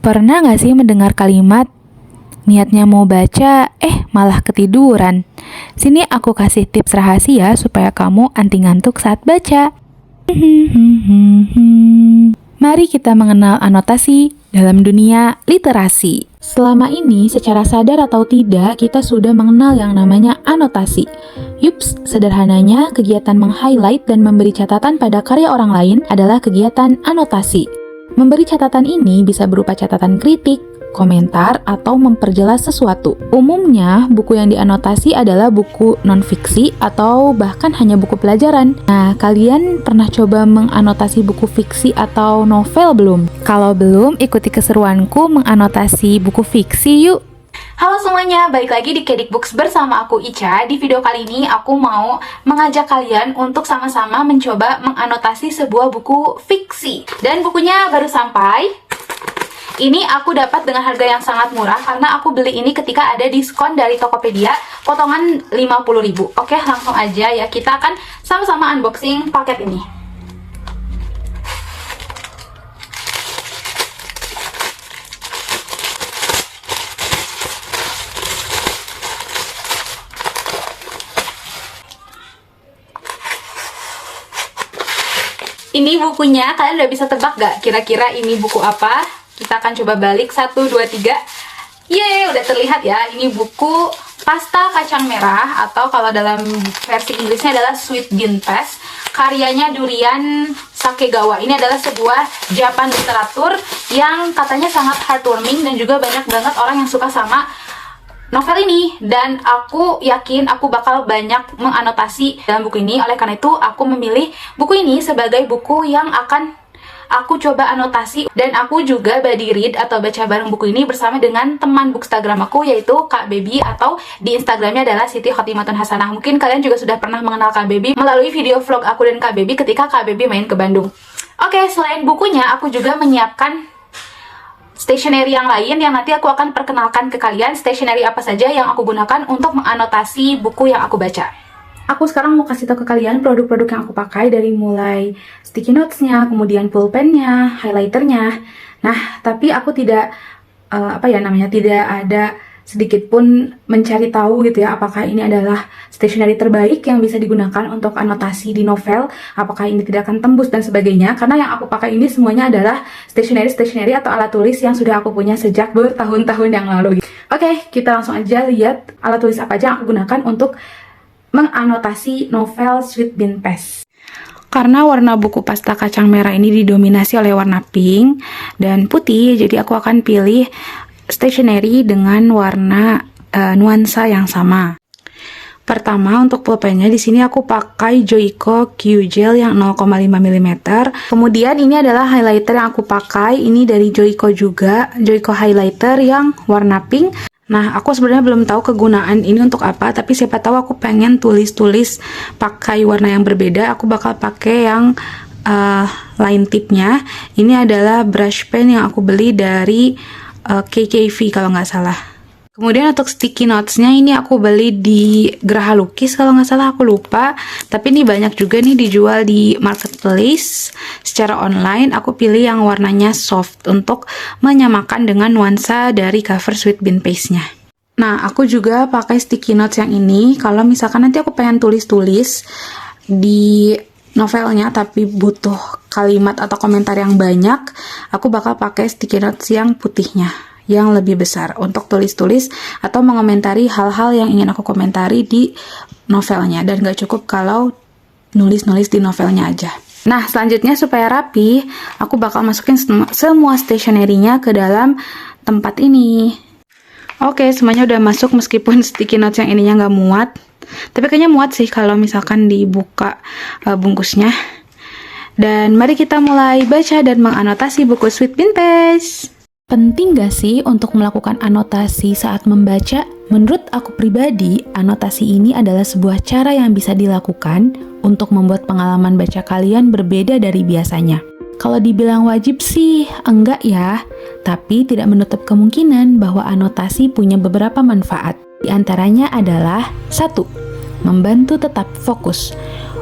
Pernah gak sih mendengar kalimat, niatnya mau baca, malah ketiduran? Sini aku kasih tips rahasia supaya kamu anti ngantuk saat baca. Mari kita mengenal anotasi dalam dunia literasi. Selama ini, secara sadar atau tidak, kita sudah mengenal yang namanya anotasi. Yups, sederhananya, kegiatan meng-highlight dan memberi catatan pada karya orang lain adalah kegiatan anotasi. Memberi catatan ini bisa berupa catatan kritik, komentar, atau memperjelas sesuatu. Umumnya, buku yang dianotasi adalah buku non-fiksi atau bahkan hanya buku pelajaran. Nah, kalian pernah coba menganotasi buku fiksi atau novel belum? Kalau belum, ikuti keseruanku menganotasi buku fiksi yuk! Halo semuanya, balik lagi di Kedik Books bersama aku Ica. Di video kali ini aku mau mengajak kalian untuk sama-sama mencoba menganotasi sebuah buku fiksi. Dan bukunya baru sampai. Ini aku dapat dengan harga yang sangat murah karena aku beli ini ketika ada diskon dari Tokopedia, potongan 50.000. Oke, langsung aja ya, kita akan sama-sama unboxing paket ini. Ini bukunya, kalian udah bisa tebak gak kira-kira ini buku apa? Kita akan coba balik, 1, 2, 3. Yeay, udah terlihat ya. Ini buku Pasta Kacang Merah, atau kalau dalam versi Inggrisnya adalah Sweet Bean Paste. Karyanya Durian Sakegawa. Ini adalah sebuah Japan literatur yang katanya sangat heartwarming dan juga banyak banget orang yang suka sama novel ini, dan aku yakin aku bakal banyak menganotasi dalam buku ini. Oleh karena itu aku memilih buku ini sebagai buku yang akan aku coba anotasi, dan aku juga buddy read atau baca bareng buku ini bersama dengan teman bookstagram aku, yaitu Kak Baby, atau di Instagramnya adalah Siti Khotimatun Hasanah. Mungkin kalian juga sudah pernah mengenal Kak Baby melalui video vlog aku dan Kak Baby ketika Kak Baby main ke Bandung. Oke, selain bukunya aku juga menyiapkan stationery yang lain yang nanti aku akan perkenalkan ke kalian. Stationery apa saja yang aku gunakan untuk menganotasi buku yang aku baca. Aku sekarang mau kasih tahu ke kalian produk-produk yang aku pakai, dari mulai sticky notes-nya, kemudian pulpennya, highlighternya. Nah, tapi aku tidak tidak ada sedikit pun mencari tahu gitu ya, apakah ini adalah stationery terbaik yang bisa digunakan untuk anotasi di novel, apakah ini tidak akan tembus dan sebagainya. Karena yang aku pakai ini semuanya adalah stationery atau alat tulis yang sudah aku punya sejak bertahun-tahun yang lalu. Oke, kita langsung aja lihat alat tulis apa aja yang aku gunakan untuk menganotasi novel Sweet Bean Paste. Karena warna buku Pasta Kacang Merah ini didominasi oleh warna pink dan putih, jadi aku akan pilih stationery dengan warna nuansa yang sama. Pertama, untuk pulpennya di sini aku pakai Joico Q Gel yang 0,5 mm. Kemudian ini adalah highlighter yang aku pakai, ini dari Joico juga, Joico highlighter yang warna pink. Nah, aku sebenarnya belum tahu kegunaan ini untuk apa, tapi siapa tahu aku pengen tulis-tulis pakai warna yang berbeda, aku bakal pakai yang line tipnya. Ini adalah brush pen yang aku beli dari KKV kalau nggak salah. Kemudian untuk sticky notes-nya ini aku beli di Geraha Lukis kalau nggak salah, aku lupa. Tapi ini banyak juga nih dijual di marketplace secara online. Aku pilih yang warnanya soft untuk menyamakan dengan nuansa dari cover Sweet Bean Paste-nya. Nah, aku juga pakai sticky notes yang ini. Kalau misalkan nanti aku pengen tulis-tulis di novelnya tapi butuh kalimat atau komentar yang banyak, aku bakal pakai sticky notes yang putihnya, yang lebih besar untuk tulis-tulis atau mengomentari hal-hal yang ingin aku komentari di novelnya, dan gak cukup kalau nulis-nulis di novelnya aja. Nah, selanjutnya supaya rapi, aku bakal masukin semua stationery-nya ke dalam tempat ini. Oke, semuanya udah masuk meskipun sticky notes yang ininya gak muat. Tapi kayaknya muat sih kalau misalkan dibuka bungkusnya. Dan mari kita mulai baca dan menganotasi buku Sweet Bean Paste. Penting gak sih untuk melakukan anotasi saat membaca? Menurut aku pribadi, anotasi ini adalah sebuah cara yang bisa dilakukan untuk membuat pengalaman baca kalian berbeda dari biasanya. Kalau dibilang wajib sih, enggak ya. Tapi tidak menutup kemungkinan bahwa anotasi punya beberapa manfaat. Di antaranya adalah 1. Membantu tetap fokus.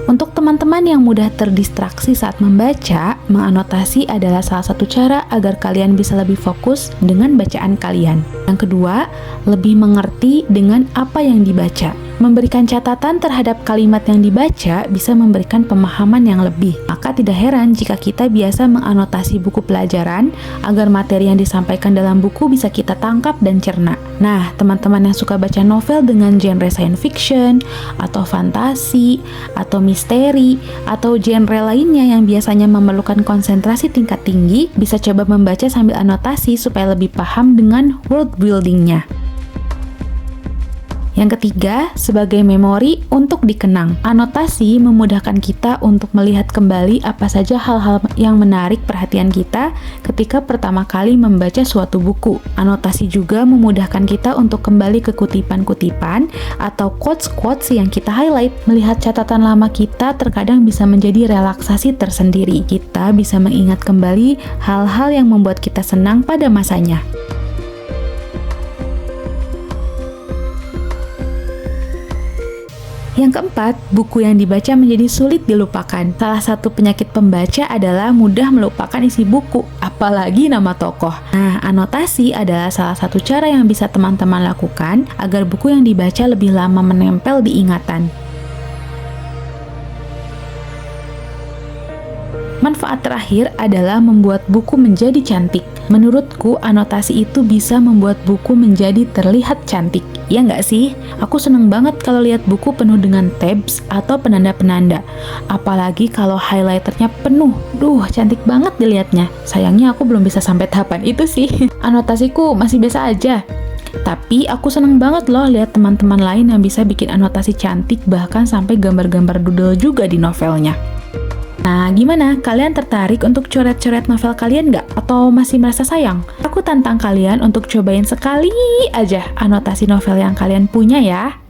Untuk teman-teman yang mudah terdistraksi saat membaca, menganotasi adalah salah satu cara agar kalian bisa lebih fokus dengan bacaan kalian. Yang kedua, lebih mengerti dengan apa yang dibaca. Memberikan catatan terhadap kalimat yang dibaca bisa memberikan pemahaman yang lebih. Maka tidak heran jika kita biasa menganotasi buku pelajaran agar materi yang disampaikan dalam buku bisa kita tangkap dan cerna. Nah, teman-teman yang suka baca novel dengan genre science fiction, atau fantasi, atau misteri, atau genre lainnya yang biasanya memerlukan konsentrasi tingkat tinggi, bisa coba membaca sambil anotasi supaya lebih paham dengan world building-nya. Yang ketiga, sebagai memori untuk dikenang. Anotasi memudahkan kita untuk melihat kembali apa saja hal-hal yang menarik perhatian kita ketika pertama kali membaca suatu buku. Anotasi juga memudahkan kita untuk kembali ke kutipan-kutipan atau quotes-quotes yang kita highlight. Melihat catatan lama kita terkadang bisa menjadi relaksasi tersendiri. Kita bisa mengingat kembali hal-hal yang membuat kita senang pada masanya. Yang keempat, buku yang dibaca menjadi sulit dilupakan. Salah satu penyakit pembaca adalah mudah melupakan isi buku, apalagi nama tokoh. Nah, anotasi adalah salah satu cara yang bisa teman-teman lakukan agar buku yang dibaca lebih lama menempel di ingatan. Manfaat terakhir adalah membuat buku menjadi cantik. Menurutku, anotasi itu bisa membuat buku menjadi terlihat cantik. Ya nggak sih? Aku seneng banget kalau lihat buku penuh dengan tabs atau penanda-penanda. Apalagi kalau highlighternya penuh. Duh, cantik banget dilihatnya. Sayangnya aku belum bisa sampai tahapan itu sih. Anotasiku masih biasa aja. Tapi aku seneng banget loh lihat teman-teman lain yang bisa bikin anotasi cantik, bahkan sampai gambar-gambar doodle juga di novelnya. Nah, gimana? Kalian tertarik untuk coret-coret novel kalian nggak? Atau masih merasa sayang? Aku tantang kalian untuk cobain sekali aja anotasi novel yang kalian punya ya.